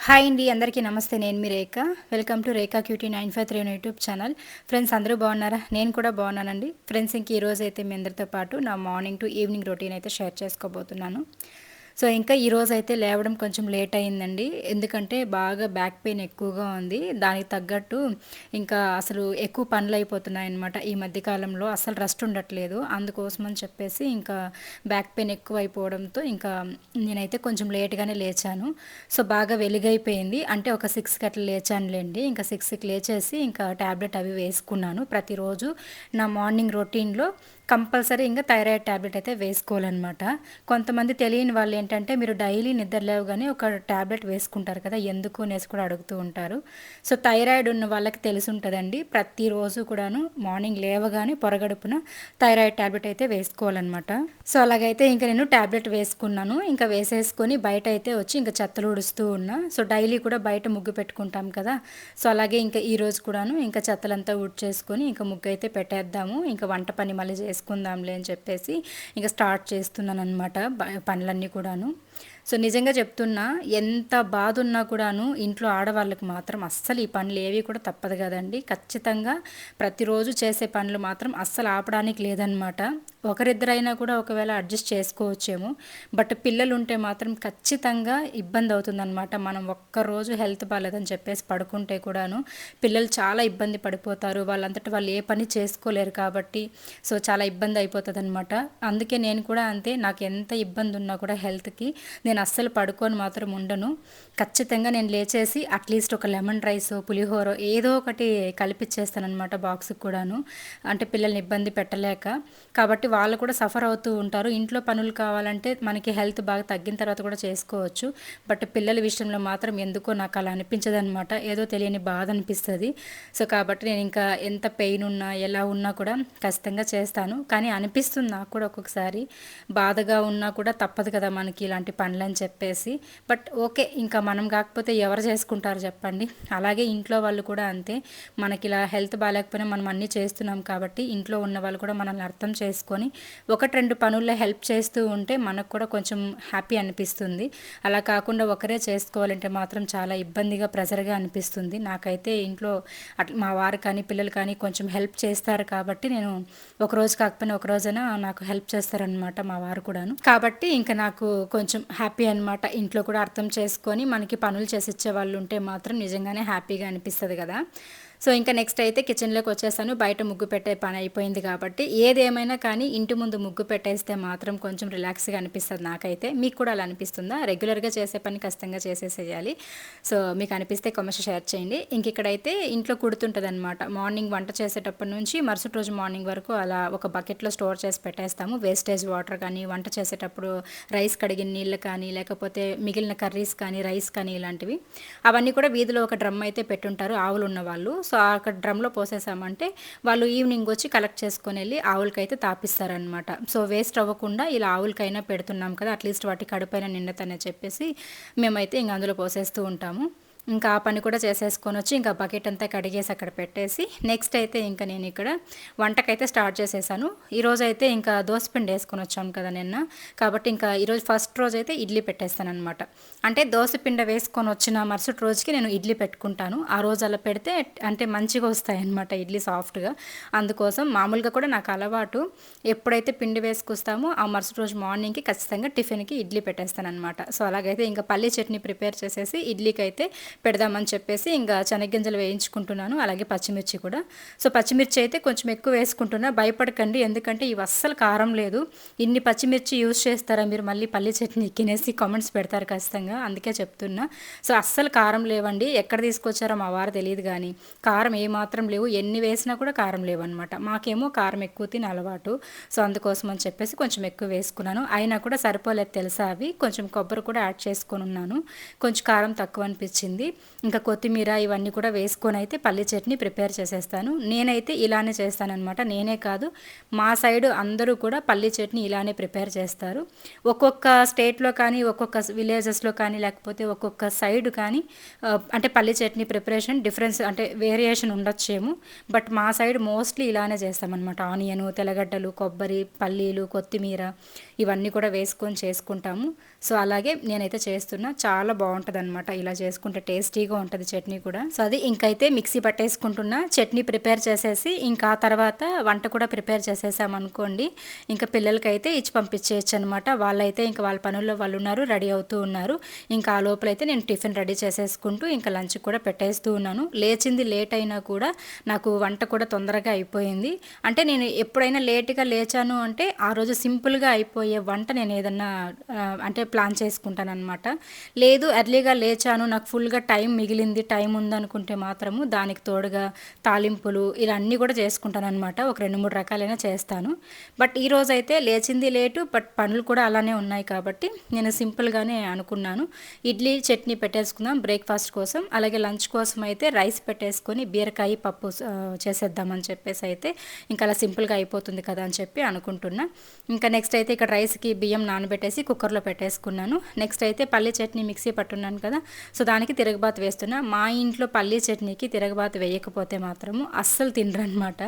Hi అండి, అందరికీ నమస్తే. నేను మీ Rekha. Welcome to Rekha cutie 953 YouTube channel. Friends, అందరూ బాగున్నారా? నేను కూడా బాగున్నానండి. ఫ్రెండ్స్, ఇంక ఈరోజు అయితే మీ అందరితో పాటు నా మార్నింగ్ టు ఈవినింగ్ రొటీన్ అయితే షేర్ చేసుకోబోతున్నాను. సో ఇంకా ఈరోజైతే లేవడం కొంచెం లేట్ అయిందండి. ఎందుకంటే బాగా బ్యాక్ పెయిన్ ఎక్కువగా ఉంది. దానికి తగ్గట్టు ఇంకా అసలు ఎక్కువ పనులు అయిపోతున్నాయన్నమాట. ఈ మధ్యకాలంలో అసలు రెస్ట్ ఉండట్లేదు. అందుకోసమని చెప్పేసి ఇంకా బ్యాక్ పెయిన్ ఎక్కువ అయిపోవడంతో ఇంకా నేనైతే కొంచెం లేట్గానే లేచాను. సో బాగా వెలుగైపోయింది. అంటే ఒక 6కి అట్లా లేచానులేండి. ఇంకా 6కి లేచేసి ఇంకా ట్యాబ్లెట్ అవి వేసుకున్నాను. ప్రతిరోజు నా మార్నింగ్ రొటీన్లో కంపల్సరీ ఇంకా థైరాయిడ్ ట్యాబ్లెట్ అయితే వేసుకోవాలన్నమాట. కొంతమంది తెలియని వాళ్ళు ఏంటంటే, మీరు డైలీ నిద్ర లేవగానే ఒక ట్యాబ్లెట్ వేసుకుంటారు కదా, ఎందుకు అనేసి కూడా అడుగుతూ ఉంటారు. సో థైరాయిడ్ ఉన్న వాళ్ళకి తెలిసి ఉంటుందండి. ప్రతిరోజు కూడాను మార్నింగ్ లేవగానే పొరగడుపున థైరాయిడ్ ట్యాబ్లెట్ అయితే వేసుకోవాలన్నమాట. సో అలాగైతే ఇంకా నేను ట్యాబ్లెట్ వేసుకున్నాను. ఇంకా వేసేసుకొని బయట అయితే వచ్చి ఇంకా చెత్తలు ఊడుస్తూ ఉన్నా. సో డైలీ కూడా బయట ముగ్గు పెట్టుకుంటాం కదా. సో అలాగే ఇంకా ఈరోజు కూడాను ఇంకా చెత్తలంతా ఊడ్చేసుకొని ఇంకా ముగ్గు అయితే పెట్టేద్దాము, ఇంకా వంట పని మళ్ళీ చేసుకుందాంలే అని చెప్పేసి ఇంకా స్టార్ట్ చేస్తున్నాను అనమాట పనులన్నీ కూడాను. సో నిజంగా చెప్తున్నా, ఎంత బాధ ఉన్నా కూడాను ఇంట్లో ఆడవాళ్ళకి మాత్రం అస్సలు ఈ పనులు ఏవి కూడా తప్పదు కదండి. ఖచ్చితంగా ప్రతిరోజు చేసే పనులు మాత్రం అస్సలు ఆపడానికి లేదనమాట. ఒకరిద్దరైనా కూడా ఒకవేళ అడ్జస్ట్ చేసుకోవచ్చేమో, బట్ పిల్లలు ఉంటే మాత్రం ఖచ్చితంగా ఇబ్బంది అవుతుందన్నమాట. మనం ఒక్కరోజు హెల్త్ బాగాలేదని చెప్పేసి పడుకుంటే కూడాను పిల్లలు చాలా ఇబ్బంది పడిపోతారు. వాళ్ళంతటా వాళ్ళు ఏ పని చేసుకోలేరు కాబట్టి సో చాలా ఇబ్బంది అయిపోతుంది అనమాట. అందుకే నేను కూడా అంతే. నాకు ఎంత ఇబ్బంది ఉన్నా కూడా హెల్త్కి నేను అస్సలు పడుకొని మాత్రం ఉండను. ఖచ్చితంగా నేను లేచేసి అట్లీస్ట్ ఒక లెమన్ రైస్, పులిహోర ఏదో ఒకటి కలిపిచ్చేస్తానమాట బాక్స్కి కూడాను. అంటే పిల్లల్ని ఇబ్బంది పెట్టలేక. కాబట్టి వాళ్ళు కూడా సఫర్ అవుతూ ఉంటారు. ఇంట్లో పనులు కావాలంటే మనకి హెల్త్ బాగా తగ్గిన తర్వాత కూడా చేసుకోవచ్చు. బట్ పిల్లల విషయంలో మాత్రం ఎందుకో నాకు అలా అనిపించదనమాట. ఏదో తెలియని బాధ అనిపిస్తుంది. సో కాబట్టి నేను ఇంకా ఎంత పెయిన్ ఉన్నా ఎలా ఉన్నా కూడా ఖచ్చితంగా చేస్తాను. కానీ అనిపిస్తుంది నాకు కూడా ఒక్కొక్కసారి, బాధగా ఉన్నా కూడా తప్పదు కదా మనకి ఇలాంటి పనులు అని చెప్పేసి. బట్ ఓకే, ఇంకా మనం కాకపోతే ఎవరు చేసుకుంటారు చెప్పండి. అలాగే ఇంట్లో వాళ్ళు కూడా అంతే. మనకి ఇలా హెల్త్ బాగాలేకపోయినా మనం అన్నీ చేస్తున్నాం కాబట్టి ఇంట్లో ఉన్న వాళ్ళు కూడా మనల్ని అర్థం చేసుకొని ఒకటి రెండు పనుల్లో హెల్ప్ చేస్తూ ఉంటే మనకు కూడా కొంచెం హ్యాపీ అనిపిస్తుంది. అలా కాకుండా ఒకరే చేసుకోవాలంటే మాత్రం చాలా ఇబ్బందిగా, ప్రెజర్గా అనిపిస్తుంది నాకైతే. ఇంట్లో అట్లా మా వారు కానీ పిల్లలు కానీ కొంచెం హెల్ప్ చేస్తారు కాబట్టి నేను ఒకరోజు కాకపోయినా ఒక రోజైనా నాకు హెల్ప్ చేస్తారనమాట మా వారు కూడాను. కాబట్టి ఇంకా నాకు కొంచెం హ్యాపీ అనమాట. ఇంట్లో కూడా అర్థం చేసుకొని మనకి పనులు చేసి ఇచ్చే వాళ్ళు ఉంటే మాత్రం నిజంగానే హ్యాపీగా అనిపిస్తుంది కదా. సో ఇంకా నెక్స్ట్ అయితే కిచెన్లోకి వచ్చేసాను. బయట ముగ్గు పెట్టే పని అయిపోయింది కాబట్టి ఏదేమైనా కానీ ఇంటి ముందు ముగ్గు పెట్టేస్తే మాత్రం కొంచెం రిలాక్స్గా అనిపిస్తుంది నాకైతే. మీకు కూడా అలా అనిపిస్తుందా? రెగ్యులర్గా చేసే పని ఖచ్చితంగా చేసేసేయాలి. సో మీకు అనిపిస్తే కామెంట్స్ షేర్ చేయండి. ఇంక ఇక్కడైతే ఇంట్లో కుడుతుంటుంది అనమాట. మార్నింగ్ వంట చేసేటప్పటి నుంచి మరుసటి రోజు మార్నింగ్ వరకు అలా ఒక బకెట్లో స్టోర్ చేసి పెట్టేస్తాము. వేస్టేజ్ వాటర్ కానీ, వంట చేసేటప్పుడు రైస్ కడిగిన నీళ్ళు కానీ, లేకపోతే మిగిలిన కర్రీస్ కానీ, రైస్ కానీ ఇలాంటివి అవన్నీ కూడా వీధిలో ఒక డ్రమ్ అయితే పెట్టుంటారు ఆవులు ఉన్న వాళ్ళు. సో అక్కడ డ్రమ్లో పోసేసామంటే వాళ్ళు ఈవినింగ్ వచ్చి కలెక్ట్ చేసుకొని వెళ్ళి ఆవులకైతే తాపిస్తారనమాట. సో వేస్ట్ అవ్వకుండా ఇలా ఆవులకైనా పెడుతున్నాం కదా, అట్లీస్ట్ వాటి కడుపైన నిండతనే చెప్పేసి మేమైతే ఇంక అందులో పోసేస్తూ ఉంటాము. ఇంకా ఆ పని కూడా చేసేసుకొని వచ్చి ఇంకా బకెట్ అంతా కడిగేసి అక్కడ పెట్టేసి నెక్స్ట్ అయితే ఇంకా నేను ఇక్కడ వంటకైతే స్టార్ట్ చేసేసాను. ఈరోజు అయితే ఇంకా దోసపిండి వేసుకొని వచ్చాను కదా నిన్న, కాబట్టి ఇంకా ఈరోజు ఫస్ట్ రోజు అయితే ఇడ్లీ పెట్టేస్తాను అనమాట. అంటే దోసపిండి వేసుకొని వచ్చిన మరుసటి రోజుకి నేను ఇడ్లీ పెట్టుకుంటాను. ఆ రోజు అలా పెడితే అంటే మంచిగా వస్తాయి అనమాట ఇడ్లీ సాఫ్ట్గా. అందుకోసం మామూలుగా కూడా నాకు అలవాటు, ఎప్పుడైతే పిండి వేసుకొస్తామో ఆ మరుసటి రోజు మార్నింగ్కి ఖచ్చితంగా టిఫిన్కి ఇడ్లీ పెట్టేస్తాను అనమాట. సో అలాగైతే ఇంకా పల్లీ చట్నీ ప్రిపేర్ చేసేసి ఇడ్లీకి అయితే పెడదామని చెప్పేసి ఇంకా శనగగింజలు వేయించుకుంటున్నాను. అలాగే పచ్చిమిర్చి కూడా. సో పచ్చిమిర్చి అయితే కొంచెం ఎక్కువ వేసుకుంటున్నా. భయపడకండి, ఎందుకంటే ఇవి అస్సలు కారం లేదు. ఇన్ని పచ్చిమిర్చి యూజ్ చేస్తారా మీరు మళ్ళీ పల్లి చట్నీ తినేసి కామెంట్స్ పెడతారు ఖచ్చితంగా, అందుకే చెప్తున్నా. సో అస్సలు కారం లేవండి. ఎక్కడ తీసుకొచ్చారో మా వారు తెలియదు కానీ కారం ఏమాత్రం లేవు. ఎన్ని వేసినా కూడా కారం లేవు అనమాట. మాకేమో కారం ఎక్కువ తిని అలవాటు. సో అందుకోసం అని చెప్పేసి కొంచెం ఎక్కువ వేసుకున్నాను. అయినా కూడా సరిపోలేదు తెలుసా అవి. కొంచెం కొబ్బరి కూడా యాడ్ చేసుకొని ఉన్నాను. కొంచెం కారం తక్కువ అనిపించింది. బాగుంటుంది. ఇంకా కొత్తిమీర ఇవన్నీ కూడా వేసుకొని అయితే పల్లి చట్నీ ప్రిపేర్ చేసేస్తాను. నేనైతే ఇలానే చేస్తానన్నమాట. నేనే కాదు, మా సైడు అందరూ కూడా పల్లి చట్నీ ఇలానే ప్రిపేర్ చేస్తారు. ఒక్కొక్క స్టేట్లో కానీ, ఒక్కొక్క విలేజెస్లో కానీ, లేకపోతే ఒక్కొక్క సైడ్ కానీ అంటే పల్లి చట్నీ ప్రిపరేషన్ డిఫరెన్స్ అంటే వేరియేషన్ ఉండొచ్చేమో. బట్ మా సైడ్ మోస్ట్లీ ఇలానే చేస్తామన్నమాట. ఆనియను, తెల్లగడ్డలు, కొబ్బరి, పల్లీలు, కొత్తిమీర ఇవన్నీ కూడా వేసుకొని చేసుకుంటాము. సో అలాగే నేనైతే చేస్తున్నా. చాలా బాగుంటుంది అనమాట ఇలా చేసుకుంటే, టేస్టీగా ఉంటుంది చట్నీ కూడా. సో అది ఇంకైతే మిక్సీ పట్టేసుకుంటున్నా. చట్నీ ప్రిపేర్ చేసేసి ఇంకా ఆ తర్వాత వంట కూడా ప్రిపేర్ చేసేసామనుకోండి, ఇంకా పిల్లలకైతే ఇచ్చి పంపించేయచ్చు అనమాట. వాళ్ళైతే ఇంకా వాళ్ళ పనుల్లో వాళ్ళు ఉన్నారు, రెడీ అవుతూ ఉన్నారు. ఇంకా ఆ లోపలైతే నేను టిఫిన్ రెడీ చేసేసుకుంటూ ఇంకా లంచ్ కూడా పెట్టేస్తూ ఉన్నాను. లేచింది లేట్ అయినా కూడా నాకు వంట కూడా తొందరగా అయిపోయింది. అంటే నేను ఎప్పుడైనా లేట్గా లేచాను అంటే ఆ రోజు సింపుల్గా అయిపోయే వంట నేను ఏదన్నా అంటే ప్లాన్ చేసుకుంటాను అనమాట. లేదు ఎర్లీగా లేచాను, నాకు ఫుల్గా టైం మిగిలింది, టైం ఉందనుకుంటే మాత్రము దానికి తోడుగా తాలింపులు ఇలా అన్నీ కూడా చేసుకుంటాను అనమాట. ఒక 2-3 రకాలైనా చేస్తాను. బట్ ఈ రోజైతే లేచింది లేటు, బట్ పనులు కూడా అలానే ఉన్నాయి కాబట్టి నేను సింపుల్గానే అనుకున్నాను. ఇడ్లీ చట్నీ పెట్టేసుకుందాం బ్రేక్ఫాస్ట్ కోసం. అలాగే లంచ్ కోసం అయితే రైస్ పెట్టేసుకొని బీరకాయ పప్పు చేసేద్దామని చెప్పేసి అయితే ఇంకా అలా సింపుల్గా అయిపోతుంది కదా అని చెప్పి అనుకుంటున్నా. ఇంకా నెక్స్ట్ అయితే ఇక్కడ రైస్కి బియ్యం నానబెట్టేసి కుక్కర్లో పెట్టేసుకున్నాను. నెక్స్ట్ అయితే పల్లీ చట్నీ మిక్సీ పట్టున్నాను కదా, సో దానికి తిరగబాతు వేస్తున్నా. మా ఇంట్లో పల్లీ చట్నీకి తిరగబాతు వేయకపోతే మాత్రము అస్సలు తినరనమాట.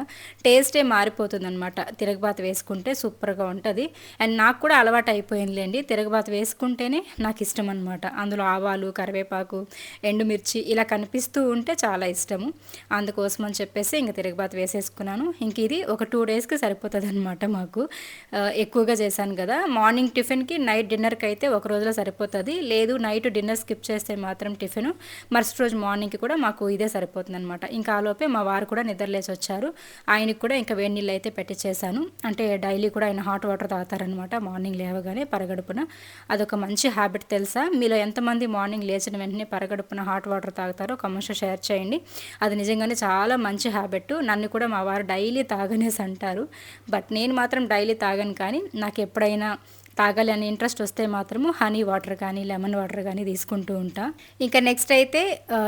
టేస్టే మారిపోతుంది అనమాట. తిరగబాతు వేసుకుంటే సూపర్గా ఉంటుంది. అండ్ నాకు కూడా అలవాటు అయిపోయిందిలేండి, తిరగబాతు వేసుకుంటేనే నాకు ఇష్టం అనమాట. అందులో ఆవాలు, కరివేపాకు, ఎండుమిర్చి ఇలా కనిపిస్తూ ఉంటే చాలా ఇష్టము. అందుకోసం అని చెప్పేసి ఇంక తిరగబాతు వేసేసుకున్నాను. ఇంక ఇది ఒక 2 డేస్కి సరిపోతుంది అనమాట మాకు. ఎక్కువగా చేశాను కదా, మార్నింగ్ టిఫిన్కి నైట్ డిన్నర్కి అయితే ఒక రోజులో సరిపోతుంది. లేదు నైట్ డిన్నర్ స్కిప్ చేస్తే మాత్రం టిఫిన్ మరుసటి రోజు మార్నింగ్కి కూడా మాకు ఇదే సరిపోతుంది అనమాట. ఇంకా ఆలోపే మా వారు కూడా నిద్రలేసి వచ్చారు. ఆయనకి కూడా ఇంకా వేడి నీళ్ళు అయితే పెట్టించేసాను. అంటే డైలీ కూడా ఆయన హాట్ వాటర్ తాగుతారనమాట మార్నింగ్ లేవగానే పరగడుపున. అదొక మంచి హ్యాబిట్ తెలుసా? మీలో ఎంతమంది మార్నింగ్ లేచిన వెంటనే పరగడుపున హాట్ వాటర్ తాగుతారో కమెంట్స్లో షేర్ చేయండి. అది నిజంగానే చాలా మంచి హ్యాబిట్. నన్ను కూడా మా వారు డైలీ తాగనేసి అంటారు. బట్ నేను మాత్రం డైలీ తాగను, కానీ నాకు ఎప్పుడైనా తాగాలి అనే ఇంట్రెస్ట్ వస్తే మాత్రము హనీ వాటర్ కానీ, లెమన్ వాటర్ కానీ తీసుకుంటూ ఉంటా. ఇంకా నెక్స్ట్ అయితే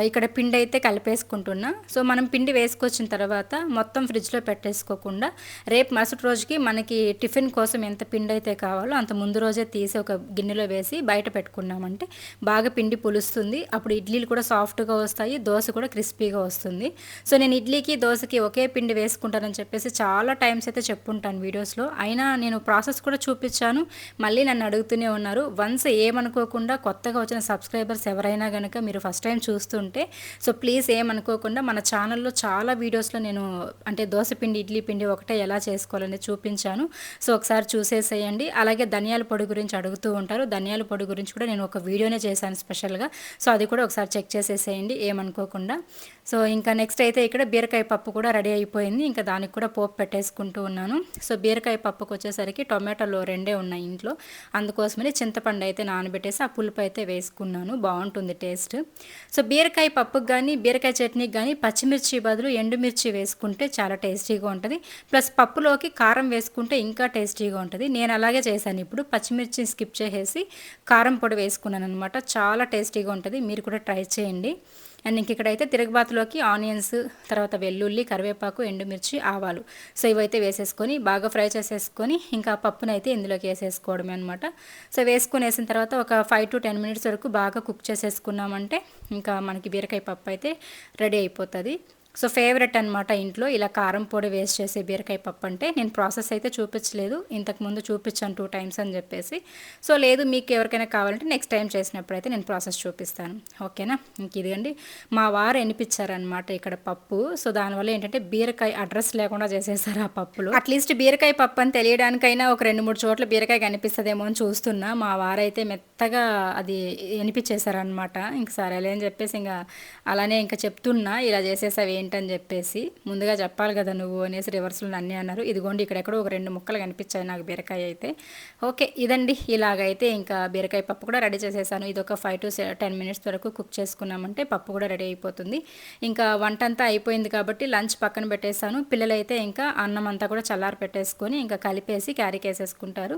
ఇక్కడ పిండి అయితే కలిపేసుకుంటున్నా. సో మనం పిండి వేసుకొచ్చిన తర్వాత మొత్తం ఫ్రిడ్జ్లో పెట్టేసుకోకుండా రేపు మరుసటి రోజుకి మనకి టిఫిన్ కోసం ఎంత పిండి అయితే కావాలో అంత ముందు రోజే తీసి ఒక గిన్నెలో వేసి బయట పెట్టుకున్నామంటే బాగా పిండి పులుస్తుంది. అప్పుడు ఇడ్లీలు కూడా సాఫ్ట్గా వస్తాయి, దోశ కూడా క్రిస్పీగా వస్తుంది. సో నేను ఇడ్లీకి దోశకి ఒకే పిండి వేసుకుంటానని చెప్పేసి చాలా టైమ్స్ అయితే చెప్పుంటాను వీడియోస్లో. అయినా నేను ప్రాసెస్ కూడా చూపించాను, మళ్ళీ నన్ను అడుగుతూనే ఉన్నారు. వన్స్ ఏమనుకోకుండా కొత్తగా వచ్చిన సబ్స్క్రైబర్స్ ఎవరైనా కనుక మీరు ఫస్ట్ టైం చూస్తుంటే సో ప్లీజ్ ఏమనుకోకుండా మన ఛానల్లో చాలా వీడియోస్లో నేను అంటే దోశపిండి, ఇడ్లీ పిండి ఒకటే ఎలా చేసుకోవాలని చూపించాను. సో ఒకసారి చూసేసేయండి. అలాగే ధనియాల పొడి గురించి అడుగుతూ ఉంటారు. ధనియాల పొడి గురించి కూడా నేను ఒక వీడియోనే చేశాను స్పెషల్గా. సో అది కూడా ఒకసారి చెక్ చేసేసేయండి ఏమనుకోకుండా. సో ఇంకా నెక్స్ట్ అయితే ఇక్కడ బీరకాయ పప్పు కూడా రెడీ అయిపోయింది. ఇంకా దానికి కూడా పోపు పెట్టేసుకుంటూ ఉన్నాను. సో బీరకాయ పప్పుకి వచ్చేసరికి టొమాటోలు 2 ఉన్నాయి ఇంట్లో, అందుకోసమని చింతపండు అయితే నానబెట్టేసి ఆ పులుపు అయితే వేసుకున్నాను. బాగుంటుంది టేస్ట్. సో బీరకాయ పప్పుకి కానీ, బీరకాయ చట్నీకి కానీ పచ్చిమిర్చి బదులు ఎండుమిర్చి వేసుకుంటే చాలా టేస్టీగా ఉంటుంది. ప్లస్ పప్పులోకి కారం వేసుకుంటే ఇంకా టేస్టీగా ఉంటుంది. నేను అలాగే చేశాను. ఇప్పుడు పచ్చిమిర్చి స్కిప్ చేసేసి కారం పొడి వేసుకున్నాను అనమాట. చాలా టేస్టీగా ఉంటుంది. మీరు కూడా ట్రై చేయండి. అండ్ ఇంక ఇక్కడైతే తిరగబాతులోకి ఆనియన్స్, తర్వాత వెల్లుల్లి, కరివేపాకు, ఎండుమిర్చి, ఆవాలు సో ఇవైతే వేసేసుకొని బాగా ఫ్రై చేసేసుకొని ఇంకా పప్పునైతే ఇందులోకి వేసేసుకోవడమే అనమాట. సో వేసిన తర్వాత ఒక 5 to 10 minutes వరకు బాగా కుక్ చేసేసుకున్నామంటే ఇంకా మనకి బీరకాయ పప్పు అయితే రెడీ అయిపోతుంది. సో ఫేవరెట్ అనమాట ఇంట్లో ఇలా కారం పొడి వేస్ట్ చేసే బీరకాయ పప్పు అంటే. నేను ప్రాసెస్ అయితే చూపించలేదు, ఇంతకుముందు చూపించాను 2 times అని చెప్పేసి. సో లేదు మీకు ఎవరికైనా కావాలంటే నెక్స్ట్ టైం చేసినప్పుడు అయితే నేను ప్రాసెస్ చూపిస్తాను, ఓకేనా. ఇంక ఇదిగండి మా వారు ఎనిపించారనమాట ఇక్కడ పప్పు. సో దానివల్ల ఏంటంటే బీరకాయ అడ్రస్ లేకుండా చేసేసారు ఆ పప్పులో. అట్లీస్ట్ బీరకాయ పప్పు అని తెలియడానికైనా ఒక 2-3 చోట్ల బీరకాయ కనిపిస్తుందేమో అని చూస్తున్నా. మా వారైతే మెత్తగా అది ఎనిపించేశారనమాట. ఇంక సరేలే అని చెప్పేసి ఇంకా అలానే ఇంకా చెప్తున్నా ఇలా చేసేసావు ఏంటి ఏంటని చెప్పేసి, ముందుగా చెప్పాలి కదా నువ్వు అనేసి రివర్స్లో అన్నీ అన్నారు. ఇదిగోండి ఇక్కడెక్కడో ఒక 2 ముక్కలు కనిపించాయి నాకు బీరకాయ అయితే. ఓకే ఇదండి, ఇలాగైతే ఇంకా బీరకాయ పప్పు కూడా రెడీ చేసేసాను. ఇది ఒక 5 to 10 మినిట్స్ వరకు కుక్ చేసుకున్నామంటే పప్పు కూడా రెడీ అయిపోతుంది. ఇంకా వంట అంతా అయిపోయింది కాబట్టి లంచ్ పక్కన పెట్టేశాను. పిల్లలైతే ఇంకా అన్నం అంతా కూడా చల్లారి పెట్టేసుకొని ఇంకా కలిపేసి క్యారీకి వేసేసుకుంటారు.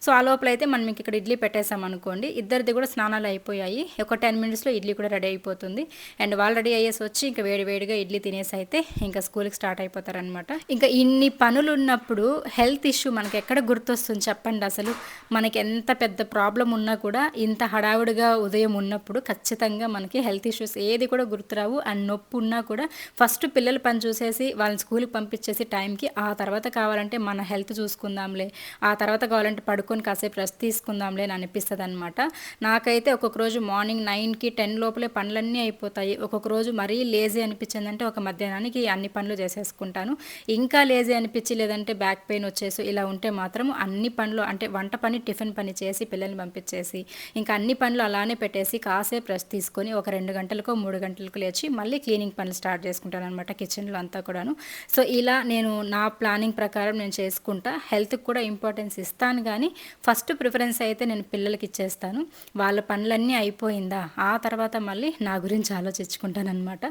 సో ఆ లోపలైతే మనం ఇక్కడ ఇడ్లీ పెట్టేసాం అనుకోండి, ఇద్దరిది కూడా స్నానాలు అయిపోయాయి. ఒక 10 మినిట్స్లో ఇడ్లీ కూడా రెడీ అయిపోతుంది. అండ్ వాళ్ళు రెడీ అయ్యేసి వచ్చి ఇంకా వేడివేడిగా ఇడ్లీ తినేసి అయితే ఇంకా స్కూల్కి స్టార్ట్ అయిపోతారనమాట. ఇంకా ఇన్ని పనులు ఉన్నప్పుడు హెల్త్ ఇష్యూ మనకి ఎక్కడ గుర్తొస్తుంది చెప్పండి. అసలు మనకి ఎంత పెద్ద ప్రాబ్లం ఉన్నా కూడా ఇంత హడావుడిగా ఉదయం ఉన్నప్పుడు ఖచ్చితంగా మనకి హెల్త్ ఇష్యూస్ ఏది కూడా గుర్తురావు. అండ్ నొప్పి ఉన్నా కూడా ఫస్ట్ పిల్లల పని చూసేసి వాళ్ళని స్కూల్కి పంపించేసి టైంకి ఆ తర్వాత కావాలంటే మన హెల్త్ చూసుకుందాంలే, ఆ తర్వాత కావాలంటే పడుకొని కాసేపు రెస్ట్ తీసుకుందాంలే అని అనిపిస్తుంది అనమాట. నాకైతే ఒక్కొక్క రోజు మార్నింగ్ 9కి 10 లోపలే పనులన్నీ అయిపోతాయి. ఒక్కొక్క రోజు మరీ లేజీ అనిపించిందంటే ఒక మధ్యాహ్నానికి అన్ని పనులు చేసేసుకుంటాను. ఇంకా లేజీ అనిపించి లేదంటే బ్యాక్ పెయిన్ వచ్చేసి ఇలా ఉంటే మాత్రం అన్ని పనులు అంటే వంట పని టిఫిన్ పని చేసి పిల్లల్ని పంపించేసి ఇంకా అన్ని పనులు అలానే పెట్టేసి కాసేపు రెస్ట్ తీసుకొని ఒక 2 గంటలకో 3 గంటలకు లేచి మళ్ళీ క్లీనింగ్ పనులు స్టార్ట్ చేసుకుంటాను అనమాట కిచెన్లో అంతా కూడాను. సో ఇలా నేను నా ప్లానింగ్ ప్రకారం నేను చేసుకుంటా. హెల్త్కి కూడా ఇంపార్టెన్స్ ఇస్తాను కానీ ఫస్ట్ ప్రిఫరెన్స్ అయితే నేను పిల్లలకి ఇచ్చేస్తాను. వాళ్ళ పనులన్నీ అయిపోయిందా ఆ తర్వాత మళ్ళీ నా గురించి ఆలోచించుకుంటాను అనమాట.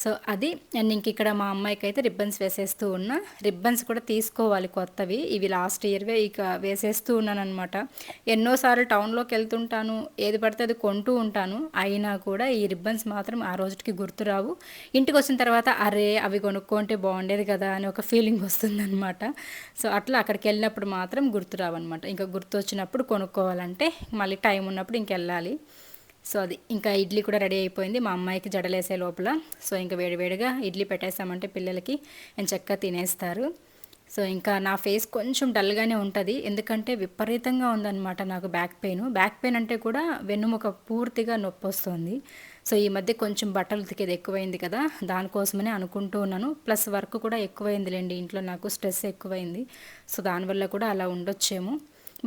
సో అది. అండ్ ఇంక ఇక్కడ మా అమ్మాయికి అయితే రిబ్బన్స్ వేసేస్తూ ఉన్నా. రిబ్బన్స్ కూడా తీసుకోవాలి కొత్తవి, ఇవి లాస్ట్ ఇయర్వే ఇక వేసేస్తూ ఉన్నాను అనమాట. ఎన్నోసార్లు టౌన్లోకి వెళ్తుంటాను, ఏది పడితే అది కొంటూ ఉంటాను, అయినా కూడా ఈ రిబ్బన్స్ మాత్రం ఆ రోజుకి గుర్తురావు. ఇంటికి వచ్చిన తర్వాత అరే అవి కొనుక్కుంటే బాగుండేది కదా అని ఒక ఫీలింగ్ వస్తుందన్నమాట. సో అట్లా అక్కడికి వెళ్ళినప్పుడు మాత్రం గుర్తురావు అనమాట. ఇంకా గుర్తు వచ్చినప్పుడు కొనుక్కోవాలంటే మళ్ళీ టైం ఉన్నప్పుడు ఇంకెళ్ళాలి. సో అది. ఇంకా ఇడ్లీ కూడా రెడీ అయిపోయింది మా అమ్మాయికి జడలేసే లోపల. సో ఇంకా వేడివేడిగా ఇడ్లీ పెట్టేస్తామంటే పిల్లలకి చక్కగా తినేస్తారు. సో ఇంకా నా ఫేస్ కొంచెం డల్గానే ఉంటుంది, ఎందుకంటే విపరీతంగా ఉందన్నమాట నాకు బ్యాక్ పెయిన్ అంటే కూడా వెన్నుముక పూర్తిగా నొప్పి వస్తుంది. సో ఈ మధ్య కొంచెం బట్టలు ఉతికేది ఎక్కువైంది కదా, దానికోసమనే అనుకుంటూ ఉన్నాను. ప్లస్ వర్క్ కూడా ఎక్కువైందిలేండి ఇంట్లో, నాకు స్ట్రెస్ ఎక్కువైంది. సో దానివల్ల కూడా అలా ఉండొచ్చేమో.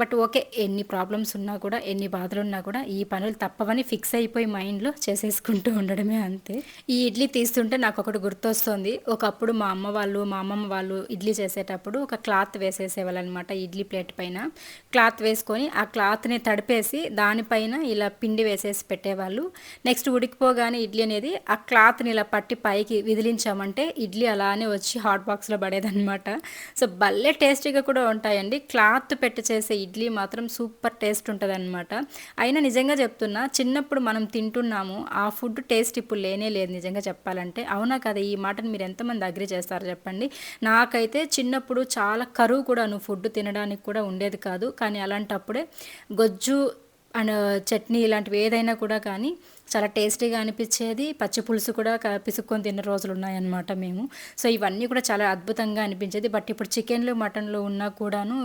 బట్ ఓకే, ఎన్ని ప్రాబ్లమ్స్ ఉన్నా కూడా ఎన్ని బాధలు ఉన్నా కూడా ఈ పనులు తప్పవని ఫిక్స్ అయిపోయి మైండ్లో చేసేసుకుంటూ ఉండడమే అంతే. ఈ ఇడ్లీ తీస్తుంటే నాకు ఒకటి గుర్తొస్తుంది. ఒకప్పుడు మా అమ్మమ్మ వాళ్ళు ఇడ్లీ చేసేటప్పుడు ఒక క్లాత్ వేసేసేవాళ్ళు అనమాట. ఇడ్లీ ప్లేట్ పైన క్లాత్ వేసుకొని ఆ క్లాత్ని తడిపేసి దానిపైన ఇలా పిండి వేసేసి పెట్టేవాళ్ళు. నెక్స్ట్ ఉడికిపోగానే ఇడ్లీ అనేది ఆ క్లాత్ని ఇలా పట్టి పైకి విదిలించామంటే ఇడ్లీ అలానే వచ్చి హాట్ బాక్స్లో పడేదన్నమాట. సో భలే టేస్టీగా కూడా ఉంటాయండి. క్లాత్ పెట్టి చేసే ఇడ్లీ మాత్రం సూపర్ టేస్ట్ ఉంటుంది అనమాట. అయినా నిజంగా చెప్తున్నా, చిన్నప్పుడు మనం తింటున్నాము, ఆ ఫుడ్ టేస్ట్ ఇప్పుడు లేనే లేదు నిజంగా చెప్పాలంటే. అవునా కదా, ఈ మాటను మీరు ఎంతమంది అగ్రి చేస్తారు చెప్పండి. నాకైతే చిన్నప్పుడు చాలా కరువు కూడా ఫుడ్ తినడానికి కూడా ఉండేది కాదు. కానీ అలాంటప్పుడే గొజ్జు అండ్ చట్నీ ఇలాంటివి ఏదైనా కూడా కానీ చాలా టేస్టీగా అనిపించేది. పచ్చి పులుసు కూడా పిసుక్కొని తిన్న రోజులు ఉన్నాయన్నమాట మేము. సో ఇవన్నీ కూడా చాలా అద్భుతంగా అనిపించేది. బట్ ఇప్పుడు చికెన్లు మటన్లు ఉన్నా కూడాను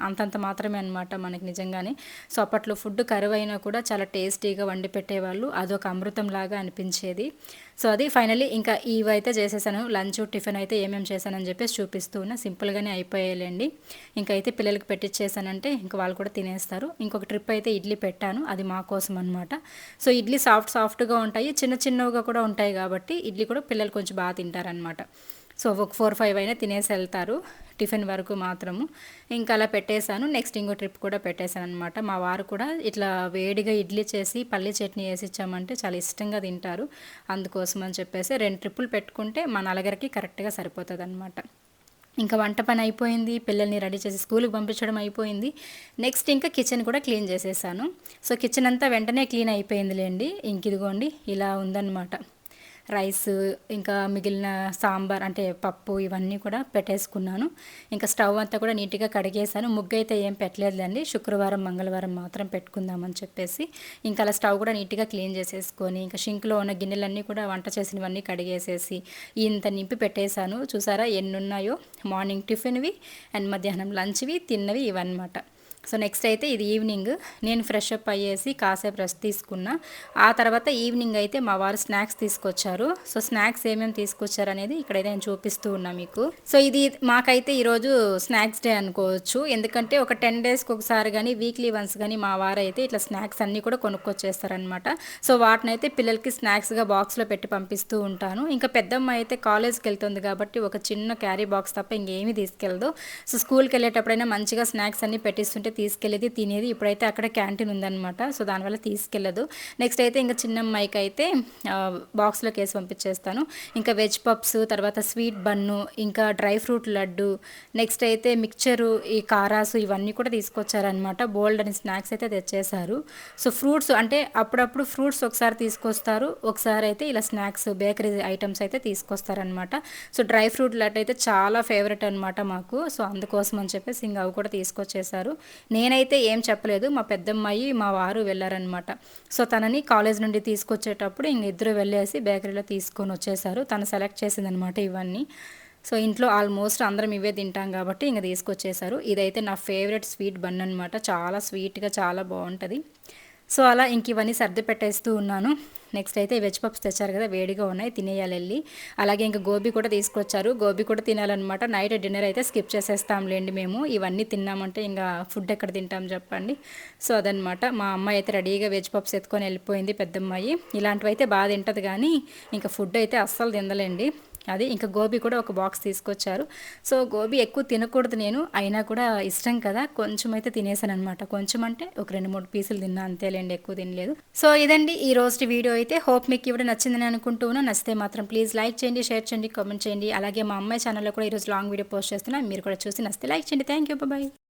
అంతంత మాత్రమే అనమాట మనకి నిజంగానే. సో అప్పట్లో ఫుడ్ కరువైనా కూడా చాలా టేస్టీగా వండి పెట్టేవాళ్ళు, అదొక అమృతం లాగా అనిపించేది. సో అది ఫైనలీ ఇంకా ఇవైతే చేసేసాను. లంచ్ టిఫిన్ అయితే ఏమేమి చేశానని చెప్పేసి చూపిస్తూ ఉన్నా. సింపుల్గానే అయిపోయాయండి. ఇంకా అయితే పిల్లలకి పెట్టించేసానంటే ఇంకా వాళ్ళు కూడా తినేస్తారు. ఇంకొక ట్రిప్ అయితే ఇడ్లీ పెట్టాను, అది మా కోసం అనమాట. సో ఇడ్లీ సాఫ్ట్గా ఉంటాయి, చిన్నగా కూడా ఉంటాయి కాబట్టి ఇడ్లీ కూడా పిల్లలు కొంచెం బాగా తింటారనమాట. సో ఒక 4-5 అయినా తినేసి వెళ్తారు టిఫిన్ వరకు మాత్రము. ఇంకా అలా పెట్టేశాను. నెక్స్ట్ ఇంకో ట్రిప్ కూడా పెట్టేశాను అనమాట. మా వారు కూడా ఇట్లా వేడిగా ఇడ్లీ చేసి పల్లి చట్నీ వేసి ఇచ్చామంటే చాలా ఇష్టంగా తింటారు. అందుకోసం అని చెప్పేసి 2 ట్రిప్పులు పెట్టుకుంటే మన నలుగురికి కరెక్ట్గా సరిపోతుంది అనమాట. ఇంకా వంట పని అయిపోయింది, పిల్లల్ని రెడీ చేసి స్కూల్కి పంపించడం అయిపోయింది. నెక్స్ట్ ఇంకా కిచెన్ కూడా క్లీన్ చేసేసాను. సో కిచెన్ అంతా వెంటనే క్లీన్ అయిపోయిందిలేండి. ఇంక ఇదిగోండి ఇలా ఉందన్నమాట. రైస్ ఇంకా మిగిలిన సాంబార్ అంటే పప్పు ఇవన్నీ కూడా పెట్టేసుకున్నాను. ఇంకా స్టవ్ అంతా కూడా నీట్గా కడిగేసాను. ముగ్గు అయితే ఏం పెట్టలేదులేండి, శుక్రవారం మంగళవారం మాత్రం పెట్టుకుందామని చెప్పేసి ఇంకా అలా స్టవ్ కూడా నీట్గా క్లీన్ చేసేసుకొని ఇంకా షింక్లో ఉన్న గిన్నెలన్నీ కూడా వంట చేసినవన్నీ కడిగేసేసి ఇంత నింపి పెట్టేశాను. చూసారా ఎన్ని ఉన్నాయో, మార్నింగ్ టిఫిన్వి అండ్ మధ్యాహ్నం లంచ్వి తిన్నవి ఇవన్నమాట. సో నెక్స్ట్ అయితే ఇది ఈవినింగ్ నేను ఫ్రెష్ అప్ అయ్యేసి కాసేపు రెస్ట్ తీసుకున్నా. ఆ తర్వాత ఈవినింగ్ అయితే మా వారు స్నాక్స్ తీసుకొచ్చారు. సో స్నాక్స్ ఏమేమి తీసుకొచ్చారు అనేది ఇక్కడైతే నేను చూపిస్తూ ఉన్నా మీకు. సో ఇది మాకైతే ఈరోజు స్నాక్స్ డే అనుకోవచ్చు. ఎందుకంటే ఒక 10 డేస్కి ఒకసారి కానీ వీక్లీ వన్స్ కానీ మా వారు అయితే ఇట్లా స్నాక్స్ అన్నీ కూడా కొనుక్కొచ్చేస్తారనమాట. సో వాటినైతే పిల్లలకి స్నాక్స్గా బాక్స్లో పెట్టి పంపిస్తూ ఉంటాను. ఇంకా పెద్దమ్మ అయితే కాలేజ్కి వెళ్తుంది కాబట్టి ఒక చిన్న క్యారీ బాక్స్ తప్ప ఇంకేమీ తీసుకెళ్ళదు. సో స్కూల్కి వెళ్ళేటప్పుడైనా మంచిగా స్నాక్స్ అన్నీ పెట్టిస్తుంటే తీసుకెళ్ళేది, తినేది. ఇప్పుడైతే అక్కడ క్యాంటీన్ ఉందన్నమాట. సో దానివల్ల తీసుకెళ్ళదు. నెక్స్ట్ అయితే ఇంకా చిన్నమ్మాయికి అయితే బాక్స్లోకి వేసి పంపించేస్తాను. ఇంకా వెజ్ పప్స్, తర్వాత స్వీట్ బన్ను, ఇంకా డ్రై ఫ్రూట్ లడ్డు, నెక్స్ట్ అయితే మిక్చరు, ఈ కారాసు ఇవన్నీ కూడా తీసుకొచ్చారనమాట. బోల్డ్ అని స్నాక్స్ అయితే తెచ్చేశారు. సో ఫ్రూట్స్ అంటే అప్పుడప్పుడు ఫ్రూట్స్ ఒకసారి తీసుకొస్తారు, ఒకసారి అయితే ఇలా స్నాక్స్ బేకరీ ఐటమ్స్ అయితే తీసుకొస్తారనమాట. సో డ్రై ఫ్రూట్ లడ్డు అయితే చాలా ఫేవరెట్ అనమాట మాకు. సో అందుకోసం అని చెప్పేసి ఇంకా అవి కూడా తీసుకొచ్చేసారు. నేనైతే ఏం చెప్పలేదు, మా పెద్దమ్మాయి మా వారు వెళ్ళారనమాట. సో తనని కాలేజ్ నుండి తీసుకొచ్చేటప్పుడు ఇంక ఇద్దరు వెళ్ళేసి బేకరీలో తీసుకొని వచ్చేసారు. తను సెలెక్ట్ చేసిందనమాట ఇవన్నీ. సో ఇంట్లో ఆల్మోస్ట్ అందరం ఇవే తింటాం కాబట్టి ఇంక తీసుకొచ్చేసారు. ఇదైతే నా ఫేవరెట్ స్వీట్ బన్ అనమాట. చాలా స్వీట్గా చాలా బాగుంటుంది. సో అలా ఇంక ఇవన్నీ సర్ది పెట్టేస్తూ ఉన్నాను. నెక్స్ట్ అయితే వెజ్ పప్స్ తెచ్చారు కదా, వేడిగా ఉన్నాయి, తినేయాలి వెళ్ళి. అలాగే ఇంకా గోబీ కూడా తీసుకొచ్చారు, గోబీ కూడా తినాలన్నమాట. నైట్ డిన్నర్ అయితే స్కిప్ చేసేస్తాంలేండి మేము. ఇవన్నీ తిన్నామంటే ఇంకా ఫుడ్ ఎక్కడ తింటాం చెప్పండి. సో అదనమాట. మా అమ్మాయి అయితే రెడీగా వెజ్ పప్స్ ఎత్తుకొని వెళ్ళిపోయింది, పెద్దమ్మాయి. ఇలాంటివి అయితే బాగా తింటుంది కానీ ఇంకా ఫుడ్ అయితే అస్సలు తినలేండి. అది ఇంకా గోబీ కూడా ఒక బాక్స్ తీసుకొచ్చారు. సో గోబీ ఎక్కువ తినకూడదు నేను, అయినా కూడా ఇష్టం కదా, కొంచెం అయితే తినేసాను అనమాట. కొంచెం అంటే ఒక 2-3 పీసులు తిన్నా అంతేలేండి, ఎక్కువ తినలేదు. సో ఇదండి ఈ రోజు వీడియో అయితే. హోప్ మీకు ఇవ్వడం నచ్చిందని అనుకుంటున్నాను. నచ్చితే మాత్రం ప్లీజ్ లైక్ చేయండి, షేర్ చేయండి, కామెంట్ చేయండి. అలాగే మా అమ్మాయి ఛానల్లో కూడా ఈరోజు లాంగ్ వీడియో పోస్ట్ చేస్తున్నా, మీరు కూడా చూసి నచ్చితే లైక్ చేయండి. Thank you, bye.